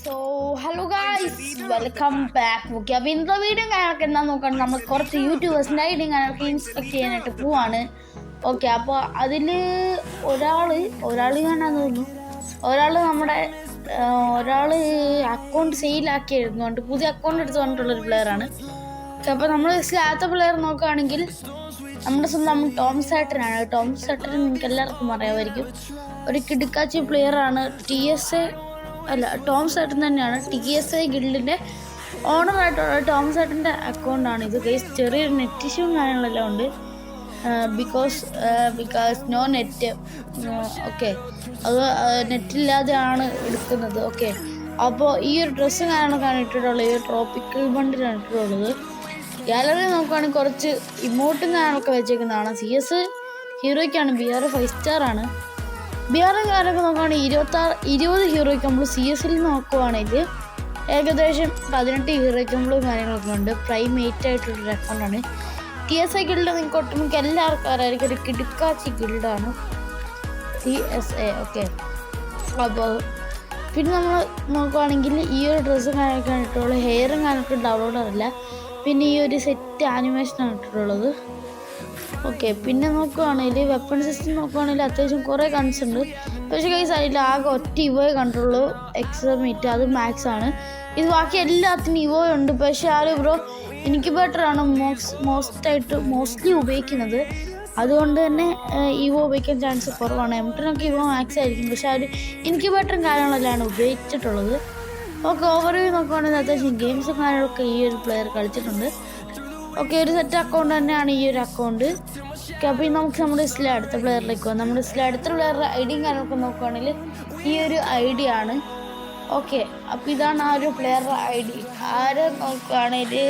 So hello guys, welcome back. Okay, അപ്പോൾ ഇന്നത്തെ video കാര്യങ്ങളൊക്കെ എന്താ നോക്കണം, നമ്മൾ കുറച്ച് യൂട്യൂബേഴ്സിൻ്റെ ഐഡിയും കാര്യങ്ങളൊക്കെ ഇൻസ്പെക്ട് ചെയ്യാനായിട്ട് പോവാണ്. ഓക്കെ, അപ്പോൾ അതിൽ ഒരാൾ കാണാൻ തോന്നുന്നു, ഒരാൾ അക്കൗണ്ട് സെയിലാക്കിയിരുന്നുകൊണ്ട് പുതിയ അക്കൗണ്ട് എടുത്ത് വന്നിട്ടുള്ളൊരു പ്ലെയറാണ്. ഓക്കെ, അപ്പോൾ നമ്മൾ ആദ്യത്തെ പ്ലെയർ നോക്കുകയാണെങ്കിൽ നമ്മുടെ സ്വന്തം ടോം സാറ്റനാണ്. ടോം സാറ്റൻ നിങ്ങൾക്ക് എല്ലാവർക്കും അറിയാമായിരിക്കും, ഒരു കിടുക്കാച്ചി പ്ലെയറാണ്. ടോം സാറ്റൻ തന്നെയാണ് TSA ഗിൽഡിൻ്റെ ഓണറായിട്ടുള്ള ടോം സാറ്റൻ്റെ അക്കൗണ്ടാണ് ഇത്. ചെറിയൊരു നെറ്റ് ഇഷ്യൂ കാര്യങ്ങളെല്ലാം ഉണ്ട്, ബിക്കോസ് നോ നെറ്റ്. ഓക്കെ, അത് നെറ്റില്ലാതെയാണ് എടുക്കുന്നത്. ഓക്കെ, അപ്പോൾ ഈ ഒരു ഡ്രസ്സും കാര്യങ്ങളൊക്കെയാണ് ഇട്ടിട്ടുള്ളത്, ഈ ട്രോപ്പിക്കൽ ബണ്ടിലാണ് ഇട്ടിട്ടുള്ളത്. ഗാലറി നോക്കുകയാണെങ്കിൽ കുറച്ച് ഇമോട്ടും കാര്യങ്ങളൊക്കെ വെച്ചേക്കുന്നതാണ്. CS ഹീറോയ്ക്കാണ്, BR 5 സ്റ്റാറാണ്. BRും കാര്യമൊക്കെ നോക്കുകയാണെങ്കിൽ 20 ഹീറോയ്ക്ക് നമ്മൾ CS നോക്കുവാണെങ്കിൽ ഏകദേശം 18 ഹീറോയ്ക്ക് നമ്മൾ കാര്യങ്ങളൊക്കെ ഉണ്ട്. പ്രൈം 8 ആയിട്ടുള്ളൊരു അക്കൗണ്ടാണ്. TSA ഗിൽഡ് നിങ്ങൾക്ക് ഒട്ടുമിക്ക എല്ലാവർക്കും അറിയാമായിരിക്കും, ഒരു കിടുക്കാച്ചി ഗിൽഡാണ് TSA. ഓക്കെ, അപ്പോൾ പിന്നെ നമ്മൾ നോക്കുവാണെങ്കിൽ ഈ ഒരു ഡ്രസ്സും കാര്യമൊക്കെ ഇട്ടുള്ളൂ. ഹെയറും കാര്യമൊക്കെ ഡൗൺലോഡ് അറിയില്ല. പിന്നെ ഈ ഒരു സെറ്റ് ആനിമേഷനാണ് ഇട്ടിട്ടുള്ളത്. ഓക്കെ, പിന്നെ നോക്കുകയാണെങ്കിൽ വെപ്പൺ സിസ്റ്റം നോക്കുകയാണെങ്കിൽ അത്യാവശ്യം കുറേ ഗൺസ് ഉണ്ട്. പക്ഷേ ഗൈസ് അതിൽ ആകെ ഒറ്റ ഇവോയെ കണ്ടുള്ളൂ, എക്സമീറ്റ്, അത് മാക്സ് ആണ്. ഇത് ബാക്കി എല്ലാത്തിനും ഇവോ ഉണ്ട്. പക്ഷേ ബ്രോ ഇൻക്യുബേറ്ററാണ് മോസ്റ്റ്ലി ഉപയോഗിക്കുന്നത്. അതുകൊണ്ട് തന്നെ ഇവോ ഉപയോഗിക്കാൻ ചാൻസ് കുറവാണ്. M10 ഇവോ മാക്സ് ആയിരിക്കും, പക്ഷേ അവർ ഇൻക്യുബേറ്ററും കാര്യങ്ങളെല്ലാം ഉപയോഗിച്ചിട്ടുള്ളത്. ഓക്കെ, ഓവർവ്യൂ നോക്കുകയാണെങ്കിൽ അത്യാവശ്യം ഗെയിംസും കാര്യങ്ങളൊക്കെ ഈ ഒരു പ്ലെയർ കളിച്ചിട്ടുണ്ട്. ഓക്കെ, ഒരു സെറ്റ് അക്കൗണ്ട് തന്നെയാണ് ഈ ഒരു അക്കൗണ്ട്. ഓക്കെ, അപ്പോൾ നമുക്ക് നമ്മുടെ അടുത്ത പ്ലെയറിലേക്ക് പോകാം. നമ്മുടെ അടുത്ത പ്ലെയറുടെ ഐഡിയും കാര്യങ്ങളൊക്കെ നോക്കുകയാണെങ്കിൽ ഈ ഒരു ID ആണ്. ഓക്കെ, അപ്പോൾ ഇതാണ് ആ ഒരു പ്ലെയറുടെ ID. ആരെ നോക്കുകയാണെങ്കിൽ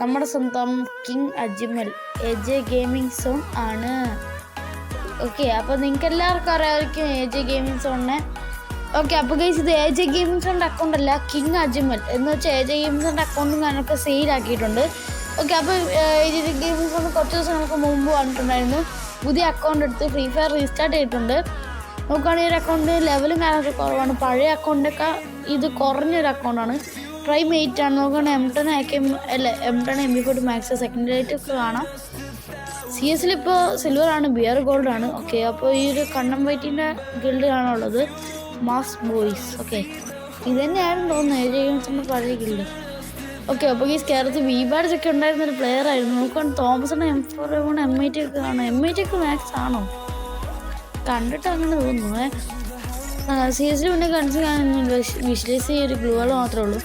നമ്മുടെ സ്വന്തം king Ajmal AJ gaming zone ആണ്. ഓക്കെ, അപ്പോൾ നിങ്ങൾക്ക് എല്ലാവർക്കും അറിയാമായിരിക്കും AJ ഗെയിമിംഗ് സോണിനെ. ഓക്കെ, അപ്പോൾ ഗൈസ് ഇത് AJ ഗെയിമിംഗ് സോണിൻ്റെ അക്കൗണ്ട് അല്ല, കിങ് അജ്മൽ എന്ന് വെച്ചാൽ AJ ഗെയിമിംഗ് സോണിൻ്റെ അക്കൗണ്ടും ഞാനൊക്കെ സെയിലാക്കിയിട്ടുണ്ട്. ഓക്കെ, അപ്പോൾ AJ ഗെയിമിംഗ് സോൺ കുറച്ച് ദിവസങ്ങൾക്ക് മുമ്പ് വന്നിട്ടുണ്ടായിരുന്നു. പുതിയ അക്കൗണ്ട് എടുത്ത് ഫ്രീ ഫയർ റീസ്റ്റാർട്ട് ചെയ്തിട്ടുണ്ട്. നോക്കുകയാണെങ്കിൽ ഒരു അക്കൗണ്ട് ലെവലും കാര്യമൊക്കെ കുറവാണ്. പഴയ അക്കൗണ്ടൊക്കെ ഇത് കുറഞ്ഞൊരു അക്കൗണ്ടാണ്. പ്രൈം 8 ആണ്. നോക്കുകയാണെങ്കിൽ M10 MP40 max second rate ഒക്കെ കാണാം. CS ഇപ്പോൾ സിൽവറാണ്, BR ഗോൾഡാണ്. ഓക്കെ, അപ്പോൾ ഈ ഒരു കണ്ണം വൈറ്റിൻ്റെ ഗിൽഡ് ആണുള്ളത്, മാസ് ബോയ്സ്. ഓക്കെ, ഇത് തന്നെയായിരുന്നു തോന്നുന്നു AJ ഗെയിംസിൻ്റെ പഴയ ഗിൽഡ്. ഓക്കെ, അപ്പോൾ ഈ കേരളത്തിൽ VBADS ഒക്കെ ഉണ്ടായിരുന്നൊരു പ്ലെയർ ആയിരുന്നു. നോക്കുകയാണ് തോമസിൻ്റെ M4 M8 ഒക്കെ കാണാം. M8 ഒക്കെ മാക്സ് ആണോ? കണ്ടിട്ട് അങ്ങനെ തോന്നുന്നു. CS പിന്നെ കൺസിഡർ വിഷ്വലൈസ് ചെയ്യ ഒരു ഗ്ലൂകൾ മാത്രമേ ഉള്ളൂ.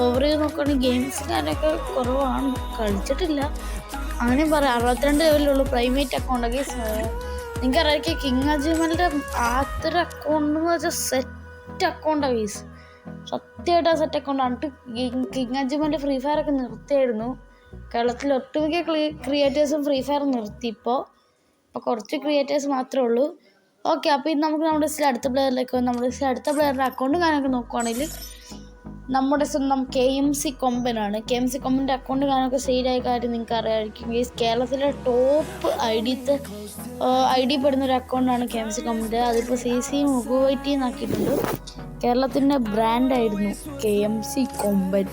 ഓവർ നോക്കുകയാണെങ്കിൽ ഗെയിംസ് കാര്യമൊക്കെ കുറവാണ്, കളിച്ചിട്ടില്ല അങ്ങനെ പറയാം. 62 ലെവലിലുള്ളൂ. പ്രൈമേറ്റ് അക്കൗണ്ടൊക്കെ നിങ്ങൾക്ക് അറിയാം. കിങ് അജ്മലിൻ്റെ ആത്തൊരു അക്കൗണ്ട് എന്ന് വെച്ചാൽ സെറ്റ് അക്കൗണ്ടാണ് ഗീസ്, സത്യമായിട്ട് ആ സെറ്റ് അക്കൗണ്ടാണ്. കിങ് അജ്മലിൻ്റെ ഫ്രീ ഫയർ ഒക്കെ നിർത്തിയായിരുന്നു. കേരളത്തിൽ ഒട്ടുമിക്ക ക്രിയേറ്റേഴ്സും ഫ്രീ ഫയർ നിർത്തി. ഇപ്പോൾ കുറച്ച് ക്രിയേറ്റേഴ്സ് മാത്രമേ ഉള്ളൂ. ഓക്കെ, അപ്പോൾ ഇത് നമുക്ക് നമ്മുടെ അടുത്ത പ്ലെയറിലേക്ക് വന്ന് നമ്മുടെ അടുത്ത പ്ലെയറിൻ്റെ അക്കൗണ്ട് കാര്യമൊക്കെ നോക്കുവാണെങ്കിൽ നമ്മുടെ സ്വന്തം KMC കൊമ്പനാണ്. KMC കൊമ്പൻ്റെ അക്കൗണ്ട് കാര്യമൊക്കെ സെയിലായ കാര്യം നിങ്ങൾക്ക് അറിയാമായിരിക്കും. കേരളത്തിലെ ടോപ്പ് ID പെടുന്നൊരു അക്കൗണ്ടാണ് KMC കൊമ്പൻ്റെ. അതിപ്പോൾ CC മുഖുവൈറ്റി എന്നാക്കിയിട്ടുണ്ട്. കേരളത്തിൻ്റെ ബ്രാൻഡായിരുന്നു KMC കൊമ്പൻ,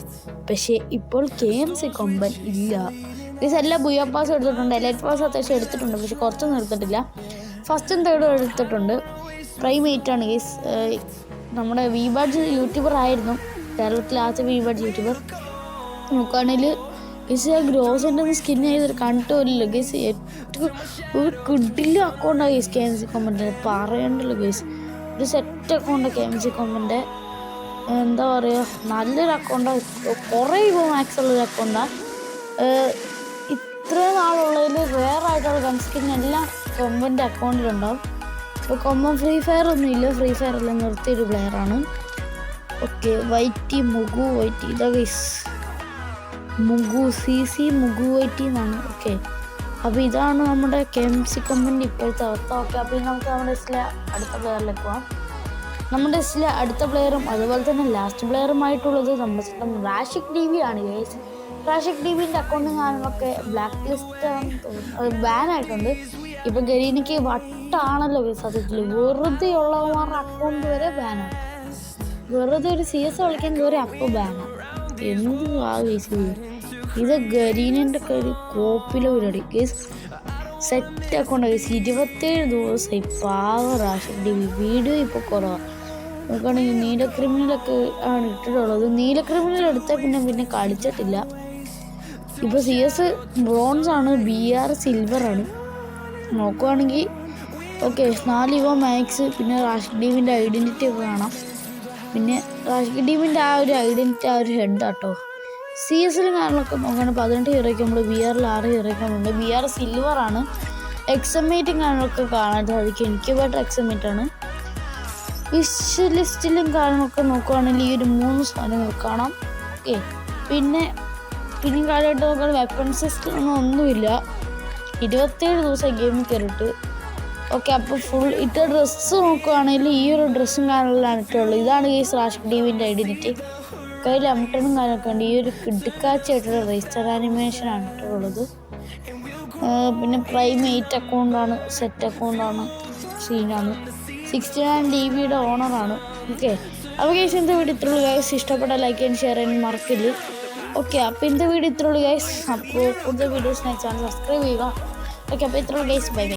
പക്ഷേ ഇപ്പോൾ KMC കൊമ്പൻ ഇല്ല. എല്ലാ ബുയ പാസ് എടുത്തിട്ടുണ്ട്, എലൈറ്റ് പാസ് അത്യാവശ്യം എടുത്തിട്ടുണ്ട്, പക്ഷെ കുറച്ചൊന്നും എടുത്തിട്ടില്ല. ഫസ്റ്റും തേർഡും എടുത്തിട്ടുണ്ട്. പ്രൈം 8 ആണ് ഗൈസ്. നമ്മുടെ VBADS യൂട്യൂബർ ആയിരുന്നു, കേരളത്തിലെ ആദ്യത്തെ VBADS യൂട്യൂബർ. നോക്കുകയാണെങ്കിൽ ഗൈസ് ഗ്രോസിൻ്റെ സ്കിൻ ചെയ്തൊരു കണ്ടിട്ടില്ല ഗൈസ്. ഏറ്റവും ഒരു കിഡിലെ അക്കൗണ്ടാണ് ഗൈസ് KMC കൊമ്പൻ്റെ, പറയണ്ടല്ലോ ഗൈസ്. ഒരു സെറ്റ് അക്കൗണ്ടാണ് KMC കൊമ്പൻ്റെ. എന്താ പറയുക, നല്ലൊരു അക്കൗണ്ടാണ്. കുറേ മാക്സ് ഉള്ളൊരു അക്കൗണ്ടാണ്. ഇത്രയും നാളുള്ളതിൽ റെയർ ആയിട്ടുള്ള ഗൺ സ്കിൻ എല്ലാം കൊമ്പൻ്റെ അക്കൗണ്ടിലുണ്ടാവും. അപ്പോൾ കൊമ്പൻ ഫ്രീ ഫയർ ഒന്നുമില്ല, ഫ്രീ ഫയർ എല്ലാം നിർത്തിയൊരു പ്ലെയറാണ്. ഓക്കെ, മുഗു വൈറ്റി ഇതാ ഗൈസ്, CC മുഗു വൈറ്റി എന്നാണ്. ഓക്കെ, അപ്പോൾ ഇതാണ് നമ്മുടെ KMC കൊമ്പൻ്റെ ഇപ്പോഴത്തെ അവസ്ഥ. ഓക്കെ, അപ്പോൾ നമുക്ക് നമ്മുടെ അടുത്ത പ്ലെയറിലേക്ക് പോകാം. നമ്മുടെ അടുത്ത പ്ലെയറും അതുപോലെ തന്നെ ലാസ്റ്റ് പ്ലെയറുമായിട്ടുള്ളത് നമ്മുടെ സ്വന്തം റാഷിക് DB ആണ് ഗൈസ്. റാഷിക് DBൻ്റെ അക്കൗണ്ടും കാര്യങ്ങളൊക്കെ ബ്ലാക്ക് ലിസ്റ്റ് ബാൻ ആയിട്ടുണ്ട്. ഇപ്പം ഗരീനയ്ക്ക് വട്ടാണല്ലോ സത്യത്തിൽ. വെറുതെ ഉള്ളവന്മാരുടെ അക്കൗണ്ട് വരെ ബാനാണ്. വെറുതെ ഒരു CS കളിക്കാൻ കയറി അപ്പോൾ ബാനാണ്. എന്ത് ആ കേസ് ഇത് ഗരീനൻ്റെ ഒരു കോപ്പിലെ പരിപാടി. കേസ് സെറ്റ് അക്കൗണ്ട് കേസ് 27 ദിവസമായി. പാവ റാഷിദ് വീഡിയോ ഇപ്പോൾ കുറവാണ്. നോക്കുകയാണെങ്കിൽ നീല ക്രിമിനലൊക്കെ ആണ് ഇട്ടിട്ടുള്ളത്. നീല ക്രിമിനൽ എടുത്താൽ പിന്നെ കളിച്ചിട്ടില്ല. ഇപ്പോൾ CS ബ്രോൺസ് ആണ്, BR സിൽവറാണ്. നോക്കുവാണെങ്കിൽ ഓക്കെ 4 ഇവ മാക്സ്. പിന്നെ റാഷിദ് ടീമിൻ്റെ ഐഡൻറ്റിറ്റി ഒക്കെ കാണാം. പിന്നെ റാഷിദ് ടീമിൻ്റെ ആ ഒരു ഐഡൻറ്റിറ്റി, ആ ഒരു ഹെഡ് ആട്ടോ. CS-ലും കാര്യങ്ങളൊക്കെ നോക്കുകയാണെങ്കിൽ 18 ഹീറോയ്ക്ക് നമ്മൾ BR-ൽ 6 ഹീറോയ്ക്ക് ഉണ്ട്. BR സിൽവറാണ്. എക്സമേറ്റും കാര്യങ്ങളൊക്കെ കാണാൻ സാധിക്കും. എനിക്ക് ബെറ്റർ എക്സമേറ്റാണ്. വിഷ് ലിസ്റ്റിലും കാര്യങ്ങളൊക്കെ നോക്കുകയാണെങ്കിൽ ഈ ഒരു 3 സാധനങ്ങൾ കാണാം. ഓക്കെ പിന്നെയും കാര്യമായിട്ട് നോക്കുകയാണെങ്കിൽ വെപ്പൺ സിസ്റ്റം ഒന്നുമില്ല. 27 ദിവസം ഗെയിമിൽ കയറിയിട്ട്. ഓക്കെ അപ്പോൾ ഫുൾ ഇട്ട ഡ്രസ്സ് നോക്കുകയാണെങ്കിൽ ഈ ഒരു ഡ്രസ്സും കാര്യങ്ങളിലാണ് ഇട്ടുള്ളത്. ഇതാണ് ഈ റാഷിദ് ടീമിൻ്റെ ഐഡൻറ്റിറ്റി. കയ്യിൽ M10 കാര്യമൊക്കെ ഉണ്ട്. ഈ ഒരു കിടുക്കാച്ചായിട്ടുള്ള രജിസ്റ്റർ ആനിമേഷനാണ് ഇട്ടുള്ളത്. പിന്നെ പ്രൈം 8 അക്കൗണ്ടാണ്, സെറ്റ് അക്കൗണ്ടാണ്, സീനാണ്. 69 DBയുടെ ഓണറാണ്. ഓക്കെ അപ്പോൾ ഗൈസ് ഇന്നത്തെ വീഡിയോ ഇത്രയുള്ളൂ ഗൈസ്. ഇഷ്ടപ്പെട്ട ലൈക്ക് ചെയ്യാൻ ഷെയർ ചെയ്യാൻ മറക്കില്ല. ഓക്കെ അപ്പോൾ ഇന്നത്തെ വീഡിയോ ഇത്രയുള്ളൂ ഗൈസ്. അപ്പോൾ കൂടുതൽ വീഡിയോസിനായി ചാനൽ സബ്സ്ക്രൈബ് ചെയ്യുക. ഓക്കെ അപ്പോൾ ഇത്രയുള്ളൂ ഗൈസ്. Bye bye.